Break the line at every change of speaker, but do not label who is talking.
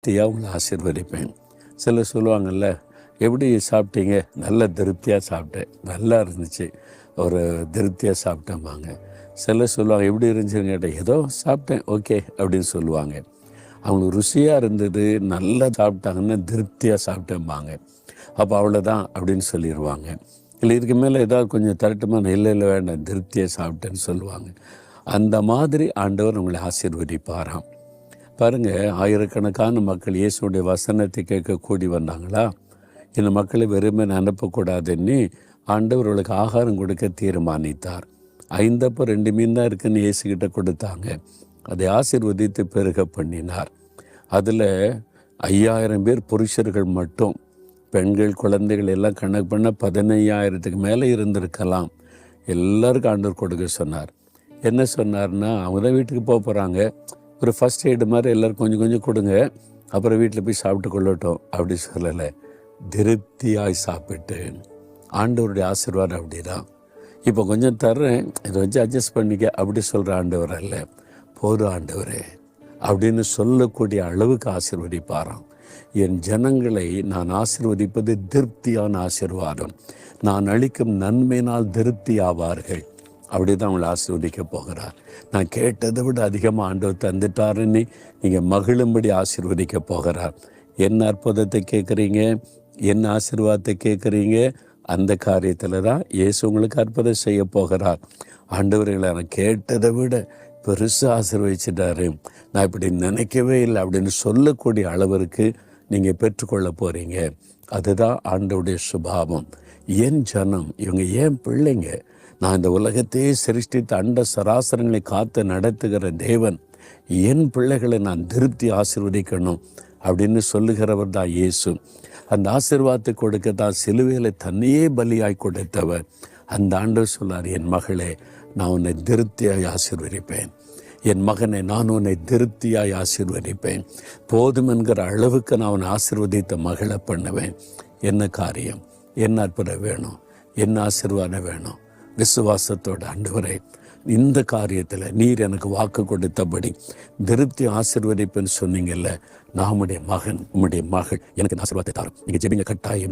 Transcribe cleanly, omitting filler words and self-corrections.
திருப்தியாக உங்களை ஆசீர்வதிப்பேன். சிலர் சொல்லுவாங்கள்ல, எப்படி சாப்பிட்டீங்க? நல்ல திருப்தியாக சாப்பிட்டேன், நல்லா இருந்துச்சு, ஒரு திருப்தியாக சாப்பிட்டேம்பாங்க. சிலர் சொல்லுவாங்க, எப்படி இருந்துச்சுன்னு கேட்டேன், ஏதோ சாப்பிட்டேன், ஓகே அப்படின்னு சொல்லுவாங்க. அவங்களுக்கு ருசியாக இருந்தது, நல்லா சாப்பிட்டாங்கன்னா திருப்தியாக சாப்பிட்டேம்பாங்க. அப்போ அவ்வளோதான் அப்படின்னு சொல்லிடுவாங்க. இல்லை இதுக்கு மேலே ஏதாவது கொஞ்சம் தரட்டுமான, இல்லை இல்லை வேண்டாம், திருப்தியாக சாப்பிட்டேன்னு சொல்லுவாங்க. அந்த மாதிரி ஆண்டவர் உங்களை ஆசீர்வதிப்பாராம். பாருங்கள், ஆயிரக்கணக்கான மக்கள் இயேசுடைய வசனத்தை கேட்க கூடி வந்தாங்களா? இந்த மக்களை வெறுமே அனுப்பக்கூடாதுன்னு ஆண்டவர்களுக்கு ஆகாரம் கொடுக்க தீர்மானித்தார். 5 அப்பம் 2 மீன் தான் இருக்குன்னு இயேசுகிட்ட கொடுத்தாங்க. அதை ஆசீர்வதித்து பெருக பண்ணினார். அதில் 5000 பேர் புருஷர்கள் மட்டும், பெண்கள் குழந்தைகள் எல்லாம் கணக்கு பண்ண 15,000க்கு மேலே இருந்திருக்கலாம். எல்லாருக்கும் ஆண்டவர் கொடுக்க சொன்னார். என்ன சொன்னார்னா, அவங்க தான் வீட்டுக்கு போக போகிறாங்க, ஒரு ஃபஸ்ட் எய்டு மாதிரி எல்லோரும் கொஞ்சம் கொஞ்சம் கொடுங்க, அப்புறம் வீட்டில் போய் சாப்பிட்டு கொள்ளட்டும் அப்படி சொல்லலை. திருப்தியாய் சாப்பிட்டு. ஆண்டவருடைய ஆசீர்வாதம் அப்படி தான். இப்போ கொஞ்சம் தர்றேன், இதை வச்சு அட்ஜஸ்ட் பண்ணிக்க அப்படி சொல்கிற ஆண்டவர் அல்ல. போதும் ஆண்டவரே அப்படின்னு சொல்லக்கூடிய அளவுக்கு ஆசீர்வதிப்பாராம். என் ஜனங்களை நான் ஆசீர்வதிப்பது திருப்தியான ஆசீர்வாதம். நான் அளிக்கும் நன்மையினால் திருப்தி ஆவார்கள். அப்படி தான் அவங்களை ஆசீர்வதிக்க போகிறார். நான் கேட்டதை விட அதிகமாக ஆண்டவர் தந்துட்டாருன்னு நீங்கள் மகிழும்படி ஆசீர்வதிக்க போகிறார். என்ன அற்புதத்தை கேட்குறீங்க, என்ன ஆசீர்வாதத்தை கேட்குறீங்க, அந்த காரியத்தில் தான் இயேசு உங்களுக்கு அற்புதம் செய்ய போகிறார். ஆண்டவர்களை நான் கேட்டதை விட பெருசாக ஆசீர்வதிச்சிட்டாரு, நான் இப்படி நினைக்கவே இல்லை அப்படின்னு சொல்லக்கூடிய அளவிற்கு நீங்கள் பெற்றுக்கொள்ள போகிறீங்க. அதுதான் ஆண்டவருடைய சுபாவம். என் ஜனம், இவங்க ஏன் பிள்ளைங்க, நான் இந்த உலகத்தையே சிருஷ்டித்து அண்ட சராசரங்களை காத்து நடத்துகிற தேவன், என் பிள்ளைகளை நான் திருப்தி ஆசீர்வதிக்கணும் அப்படின்னு சொல்லுகிறவர் தான் இயேசு. அந்த ஆசீர்வாதத்தை கொடுக்க தான் சிலுவையில் தன்னையே பலியாய் கொடுத்தவர். அந்த ஆண்டவர் சொல்லார், என் மகளே நான் உன்னை திருப்தியாய் ஆசீர்வதிப்பேன், என் மகனை நான் உன்னை திருப்தியாய் ஆசீர்வதிப்பேன், போதும் என்கிற அளவுக்கு நான் உன்னை ஆசீர்வதித்த மகளை பண்ணுவேன். என்ன காரியம், என்ன அற்புதம் வேணும், என்ன ஆசீர்வாதம் வேணும்? விசுவாசத்தோட ஆண்டவரே, இந்த காரியத்தில் நீர் எனக்கு வாக்கு கொடுத்தபடி திருப்தி ஆசீர்வதிப்பேன்னு சொன்னீங்கல்ல, நான் உம்முடைய மகன், உம்முடைய மகள், எனக்கு ஆசீர்வாதத்தை தாரும். நீங்கள் ஜெபிங்க கட்டாயம்.